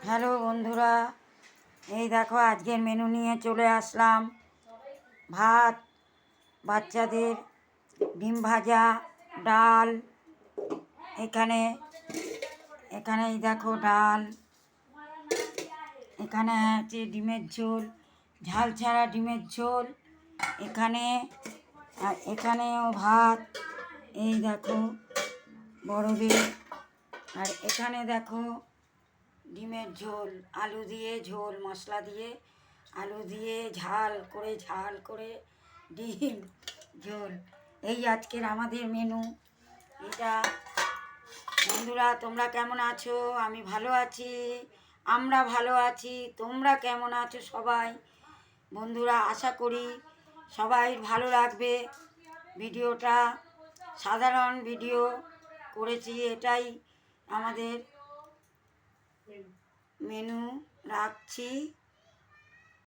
Hello বন্ধুরা, এই দেখো আজকের মেনু নিয়ে চলে আসলাম। ভাত, বাচ্চাদের ডিম ভাজা, ডাল। এখানে এখানে এই দেখো ডাল, এখানে আছে ডিমের ঝোল, ঝাল ছাড়া ডিমের ঝোল। এখানেও ভাত, এই দেখো বড়দের। আর এখানে দেখো ডিমের ঝোল, আলু দিয়ে ঝোল, মশলা দিয়ে আলু দিয়ে ঝাল করে ডিম ঝোল। এই আজকের আমাদের মেনু এটা। বন্ধুরা, তোমরা কেমন আছো? আমি ভালো আছি, আমরা ভালো আছি। তোমরা কেমন আছো সবাই? বন্ধুরা, আশা করি সবাই ভালো লাগবে। ভিডিওটা সাধারণ ভিডিও করেছি, এটাই আমাদের মেনু রাখছি।